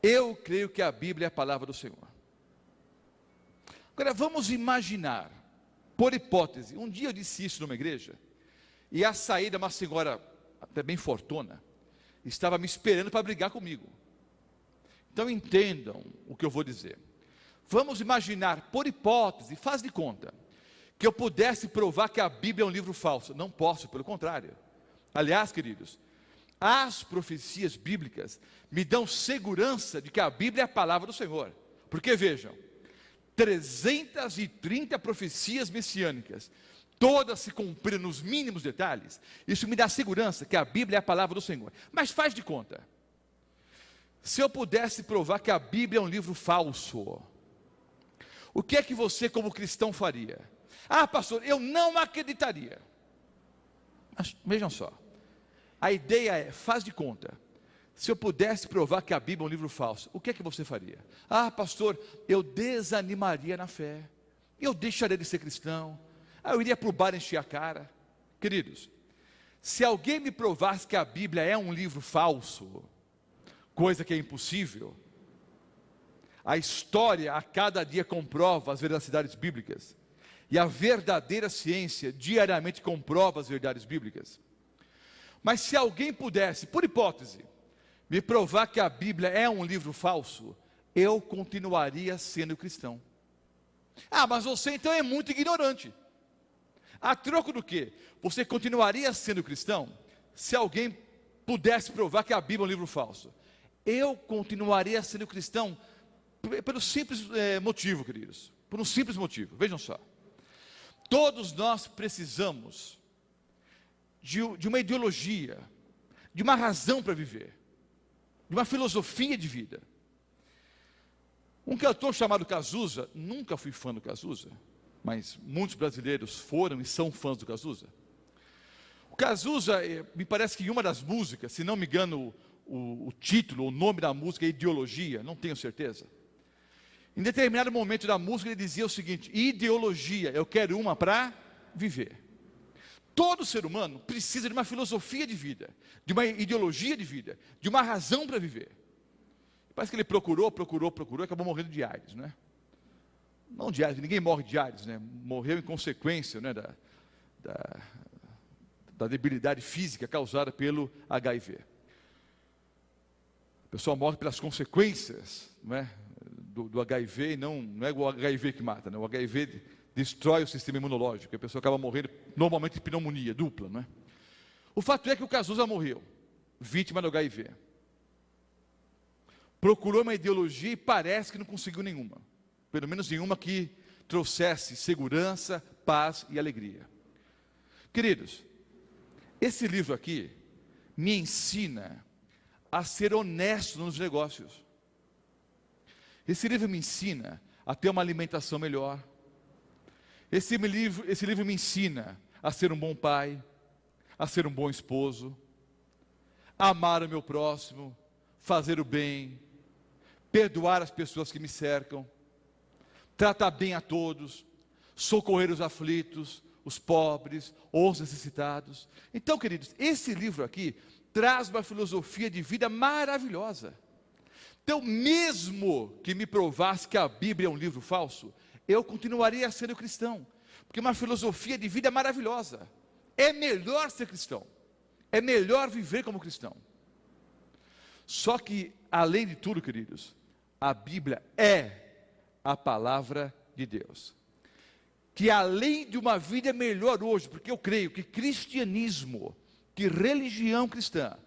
Eu creio que a Bíblia é a palavra do Senhor. Agora vamos imaginar, por hipótese, um dia eu disse isso numa igreja, e à saída uma senhora, até bem fortuna, estava me esperando para brigar comigo. Então entendam o que eu vou dizer. Vamos imaginar, por hipótese, faz de conta, que eu pudesse provar que a Bíblia é um livro falso. Não posso, pelo contrário. Aliás, queridos, as profecias bíblicas me dão segurança de que a Bíblia é a palavra do Senhor. Porque vejam, 330 profecias messiânicas, todas se cumpriram nos mínimos detalhes. Isso me dá segurança que a Bíblia é a palavra do Senhor. Mas faz de conta, se eu pudesse provar que a Bíblia é um livro falso, o que é que você como cristão faria? Ah, pastor, eu não acreditaria. Mas vejam só, a ideia é, faz de conta, se eu pudesse provar que a Bíblia é um livro falso, o que é que você faria? Ah, pastor, eu desanimaria na fé, eu deixaria de ser cristão, eu iria para o bar encher a cara. Queridos, Se alguém me provasse que a Bíblia é um livro falso, coisa que é impossível, a história a cada dia comprova as veracidades bíblicas, e a verdadeira ciência diariamente comprova as verdades bíblicas. Mas se alguém pudesse, por hipótese, me provar que a Bíblia é um livro falso, eu continuaria sendo cristão. Ah, mas você então é muito ignorante. A troco do quê? Você continuaria sendo cristão se alguém pudesse provar que a Bíblia é um livro falso? Eu continuaria sendo cristão pelo simples motivo, queridos. Por um simples motivo, vejam só. Todos nós precisamos de uma ideologia, de uma razão para viver, de uma filosofia de vida. Um cantor chamado Cazuza, nunca fui fã do Cazuza, mas muitos brasileiros foram e são fãs do Cazuza. O Cazuza, me parece que em uma das músicas, se não me engano o título, o nome da música é Ideologia, não tenho certeza. Em determinado momento da música ele dizia o seguinte: ideologia, eu quero uma para viver. Todo ser humano precisa de uma filosofia de vida, de uma ideologia de vida, de uma razão para viver. Parece que ele procurou, e acabou morrendo de AIDS, né? Não de AIDS, ninguém morre de AIDS, né? Morreu em consequência, né, da debilidade física causada pelo HIV. A pessoa morre pelas consequências, não é, do HIV, e não é o HIV que mata, né? O HIV destrói o sistema imunológico, a pessoa acaba morrendo normalmente de pneumonia dupla, não é? O fato é que o Cazuza morreu, vítima do HIV. Procurou uma ideologia e parece que não conseguiu nenhuma. Pelo menos nenhuma que trouxesse segurança, paz e alegria. Queridos, esse livro aqui me ensina a ser honesto nos negócios. Esse livro me ensina a ter uma alimentação melhor. Esse livro me ensina a ser um bom pai, a ser um bom esposo, a amar o meu próximo, fazer o bem, perdoar as pessoas que me cercam, tratar bem a todos, socorrer os aflitos, os pobres, os necessitados. Então, queridos, esse livro aqui traz uma filosofia de vida maravilhosa. Então, mesmo que me provasse que a Bíblia é um livro falso, eu continuaria sendo cristão, porque é uma filosofia de vida maravilhosa. É melhor ser cristão, é melhor viver como cristão. Só que, além de tudo, queridos, a Bíblia é a palavra de Deus. Que além de uma vida melhor hoje, porque eu creio que cristianismo, que religião cristã,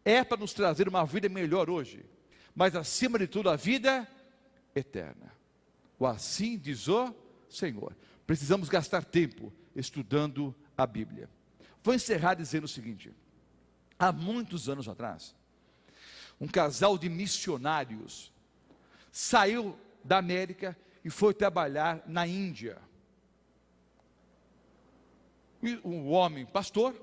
é para nos trazer uma vida melhor hoje, mas acima de tudo a vida eterna. O assim diz o Senhor. Precisamos gastar tempo estudando a Bíblia. Vou encerrar dizendo o seguinte: há muitos anos atrás, um casal de missionários saiu da América e foi trabalhar na Índia. E um homem pastor,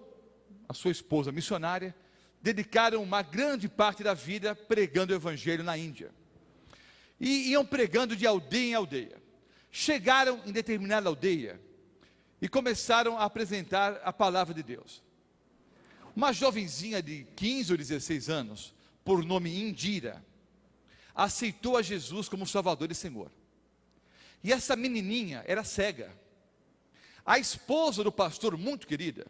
a sua esposa missionária, dedicaram uma grande parte da vida pregando o evangelho na Índia. E iam pregando de aldeia em aldeia. Chegaram em determinada aldeia e começaram a apresentar a palavra de Deus. Uma jovenzinha de 15 ou 16 anos, por nome Indira, aceitou a Jesus como Salvador e Senhor. E essa menininha era cega. A esposa do pastor, muito querida,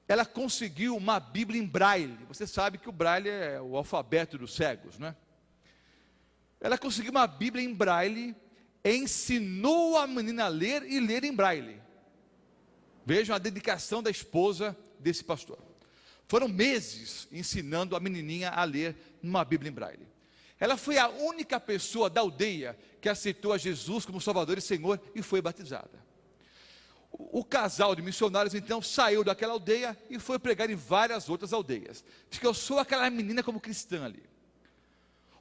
ela conseguiu uma Bíblia em braille. Você sabe que o braille é o alfabeto dos cegos, não é? Ela conseguiu uma Bíblia em braille, ensinou a menina a ler e ler em braille. Vejam a dedicação da esposa desse pastor. Foram meses ensinando a menininha a ler numa Bíblia em braille. Ela foi a única pessoa da aldeia que aceitou a Jesus como Salvador e Senhor e foi batizada. O casal de missionários então saiu daquela aldeia e foi pregar em várias outras aldeias. Ficou só aquela menina como cristã ali.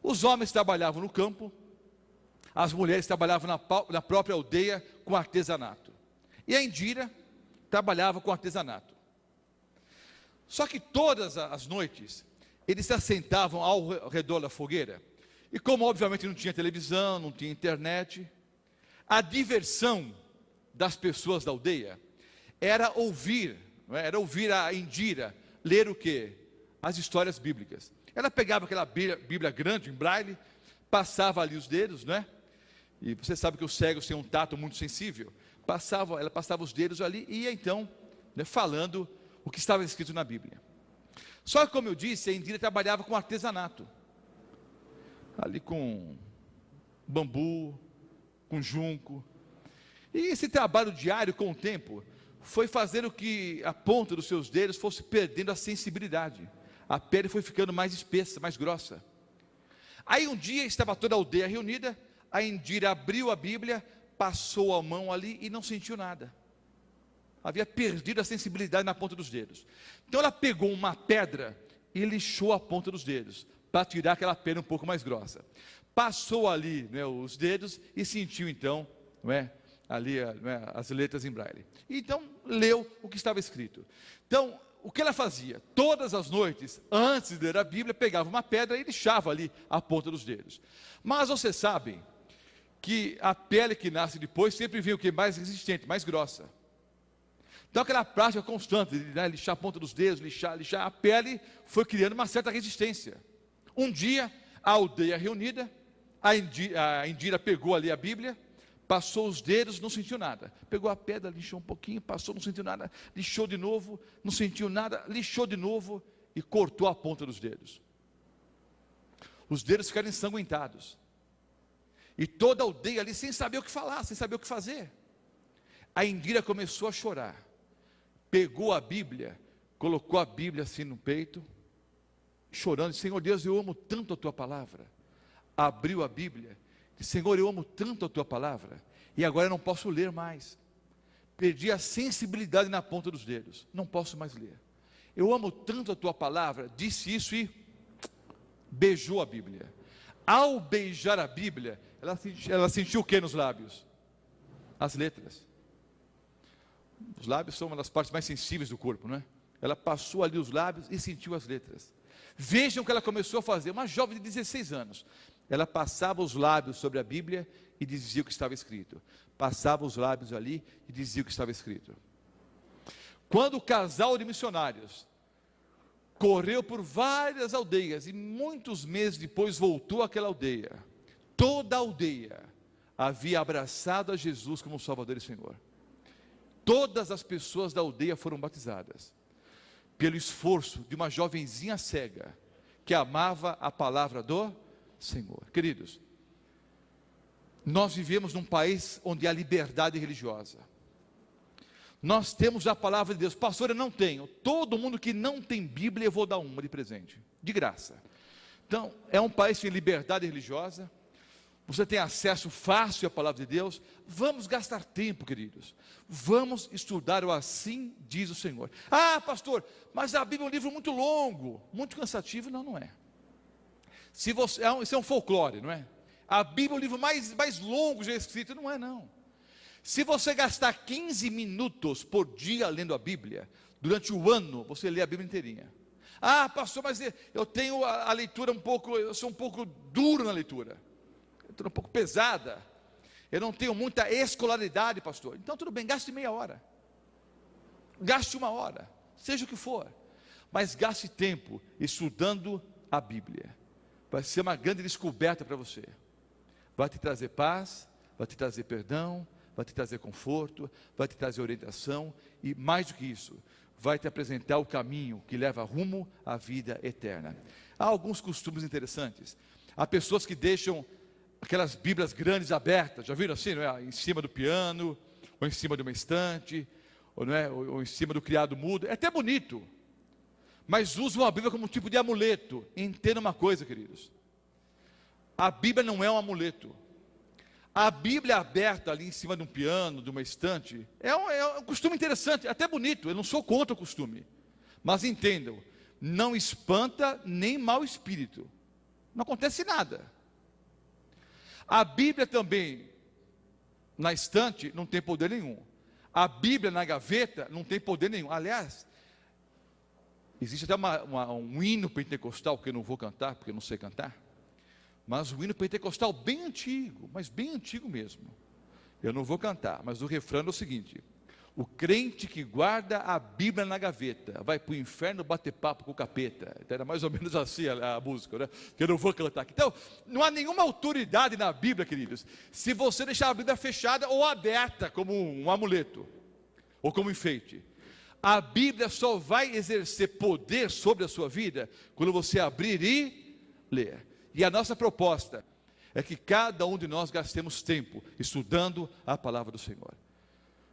Os homens trabalhavam no campo, as mulheres trabalhavam na própria aldeia com artesanato. E a Indira trabalhava com artesanato. Só que todas as noites, eles se assentavam ao redor da fogueira. E como obviamente não tinha televisão, não tinha internet, a diversão das pessoas da aldeia era ouvir não é? Era ouvir a Indira ler o quê? As histórias bíblicas. Ela pegava aquela Bíblia grande, em braille, passava ali os dedos, não é? E você sabe que os cegos têm um tato muito sensível. Ela passava os dedos ali e ia então, né, falando o que estava escrito na Bíblia. Só que, como eu disse, a Indira trabalhava com artesanato. Ali com bambu, com junco. E esse trabalho diário, com o tempo, foi fazer o que a ponta dos seus dedos fosse perdendo a sensibilidade. A pele foi ficando mais espessa, mais grossa. Aí um dia estava toda a aldeia reunida, a Indira abriu a Bíblia, passou a mão ali e não sentiu nada. Havia perdido a sensibilidade na ponta dos dedos. Então ela pegou uma pedra e lixou a ponta dos dedos, para tirar aquela pele um pouco mais grossa. Passou ali, né, os dedos e sentiu então, não é, ali, não é, as letras em braille. E então leu o que estava escrito. Então, o que ela fazia? Todas as noites, antes de ler a Bíblia, pegava uma pedra e lixava ali a ponta dos dedos. Mas vocês sabem que a pele que nasce depois sempre vem o que? Mais resistente, mais grossa. Então aquela prática constante de, né, lixar a ponta dos dedos, lixar, a pele foi criando uma certa resistência. Um dia, a aldeia reunida, a Indira pegou ali a Bíblia, passou os dedos, não sentiu nada. Pegou a pedra, lixou um pouquinho, passou, não sentiu nada. Lixou de novo, não sentiu nada. Lixou de novo e cortou a ponta dos dedos. Os dedos ficaram ensanguentados. E toda a aldeia ali sem saber o que falar, sem saber o que fazer. A Indira começou a chorar. Pegou a Bíblia, colocou a Bíblia assim no peito, chorando. Senhor Deus, eu amo tanto a Tua palavra. Abriu a Bíblia. Senhor, eu amo tanto a Tua palavra, e agora eu não posso ler mais. Perdi a sensibilidade na ponta dos dedos, não posso mais ler. Eu amo tanto a Tua palavra, disse isso e beijou a Bíblia. Ao beijar a Bíblia, ela sentiu o que nos lábios? As letras. Os lábios são uma das partes mais sensíveis do corpo, não é? Ela passou ali os lábios e sentiu as letras. Vejam o que ela começou a fazer, uma jovem de 16 anos. Ela passava os lábios sobre a Bíblia e dizia o que estava escrito. Passava os lábios ali e dizia o que estava escrito. Quando o casal de missionários correu por várias aldeias e muitos meses depois voltou àquela aldeia, toda a aldeia havia abraçado a Jesus como Salvador e Senhor. Todas as pessoas da aldeia foram batizadas pelo esforço de uma jovenzinha cega que amava a palavra do Senhor. Queridos, nós vivemos num país onde há liberdade religiosa. Nós temos a palavra de Deus. Pastor, eu não tenho. Todo mundo que não tem Bíblia, eu vou dar uma de presente, de graça. Então, é um país sem liberdade religiosa. Você tem acesso fácil à palavra de Deus. Vamos gastar tempo, queridos. Vamos estudar o assim diz o Senhor. Ah, pastor, mas a Bíblia é um livro muito longo, muito cansativo. Não, não é. Isso é um folclore, não é? A Bíblia é o livro mais longo já escrito. Não é, não. Se você gastar 15 minutos por dia lendo a Bíblia, durante o ano, você lê a Bíblia inteirinha. Ah, pastor, mas eu tenho a leitura eu sou um pouco duro na leitura. Eu estou um pouco pesada. Eu não tenho muita escolaridade, pastor. Então tudo bem, gaste meia hora. Gaste uma hora, seja o que for. Mas gaste tempo estudando a Bíblia. Vai ser uma grande descoberta para você. Vai te trazer paz, vai te trazer perdão, vai te trazer conforto, vai te trazer orientação e mais do que isso, vai te apresentar o caminho que leva rumo à vida eterna. Há alguns costumes interessantes. Há pessoas que deixam aquelas Bíblias grandes abertas, já viram assim, não é? Em cima do piano, ou em cima de uma estante, ou, não é? ou em cima do criado mudo. É até bonito, mas usam a Bíblia como um tipo de amuleto. Entenda uma coisa, queridos. A Bíblia não é um amuleto. A Bíblia aberta ali em cima de um piano, de uma estante, é um costume interessante, até bonito. Eu não sou contra o costume. Mas entendam, não espanta nem mau espírito. Não acontece nada. A Bíblia também, na estante, não tem poder nenhum. A Bíblia na gaveta não tem poder nenhum. Aliás, existe até um hino pentecostal que eu não vou cantar, porque eu não sei cantar. Mas o hino pentecostal bem antigo, mas bem antigo mesmo. Eu não vou cantar, mas o refrão é o seguinte: O crente que guarda a Bíblia na gaveta vai para o inferno bater papo com o capeta. Então, era mais ou menos assim a música, né? Que eu não vou cantar aqui. Então, não há nenhuma autoridade na Bíblia, queridos, se você deixar a Bíblia fechada ou aberta como um amuleto, ou como enfeite. A Bíblia só vai exercer poder sobre a sua vida quando você abrir e ler. E a nossa proposta é que cada um de nós gastemos tempo estudando a palavra do Senhor.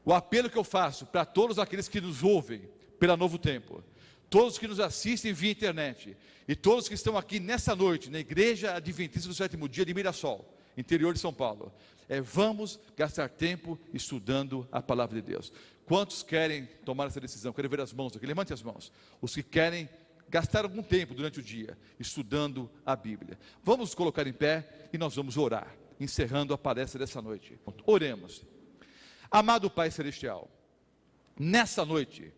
O apelo que eu faço para todos aqueles que nos ouvem pela Novo Tempo, todos que nos assistem via internet, e todos que estão aqui nessa noite, na Igreja Adventista do Sétimo Dia de Mirassol, interior de São Paulo, vamos gastar tempo estudando a palavra de Deus. Quantos querem tomar essa decisão? Quero ver as mãos aqui, levante as mãos. Os que querem gastar algum tempo durante o dia estudando a Bíblia. Vamos nos colocar em pé e nós vamos orar, encerrando a palestra dessa noite. Oremos. Amado Pai Celestial, nessa noite,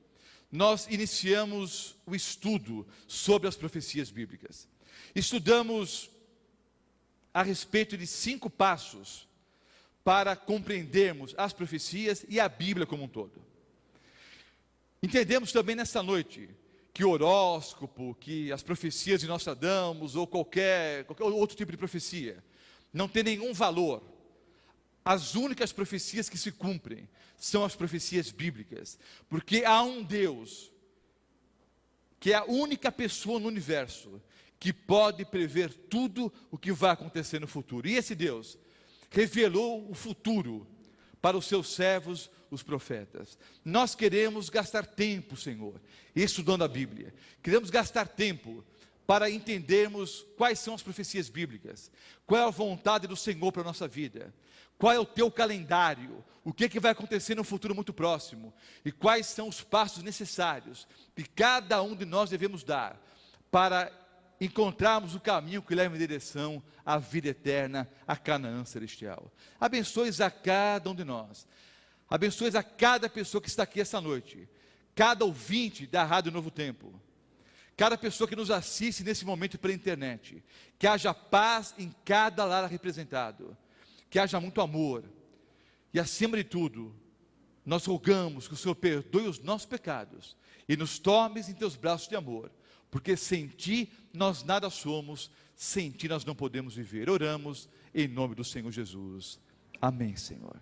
nós iniciamos o estudo sobre as profecias bíblicas. Estudamos a respeito de 5 passos para compreendermos as profecias e a Bíblia como um todo. Entendemos também nessa noite que o horóscopo, que as profecias de Nostradamus ou qualquer outro tipo de profecia não tem nenhum valor. As únicas profecias que se cumprem são as profecias bíblicas, porque há um Deus, que é a única pessoa no universo, que pode prever tudo o que vai acontecer no futuro. E esse Deus revelou o futuro para os seus servos, os profetas. Nós queremos gastar tempo, Senhor, estudando a Bíblia. Queremos gastar tempo para entendermos quais são as profecias bíblicas, qual é a vontade do Senhor para a nossa vida, qual é o teu calendário, o que vai acontecer no futuro muito próximo, e quais são os passos necessários que cada um de nós devemos dar, para encontrarmos o caminho que leva em direção à vida eterna, a Canaã celestial. Abençoes a cada um de nós, abençoes a cada pessoa que está aqui essa noite, cada ouvinte da Rádio Novo Tempo, cada pessoa que nos assiste nesse momento pela internet, que haja paz em cada lar representado, que haja muito amor, e acima de tudo, nós rogamos que o Senhor perdoe os nossos pecados, e nos tomes em teus braços de amor, porque sem ti nós nada somos, sem ti nós não podemos viver. Oramos em nome do Senhor Jesus. Amém, Senhor.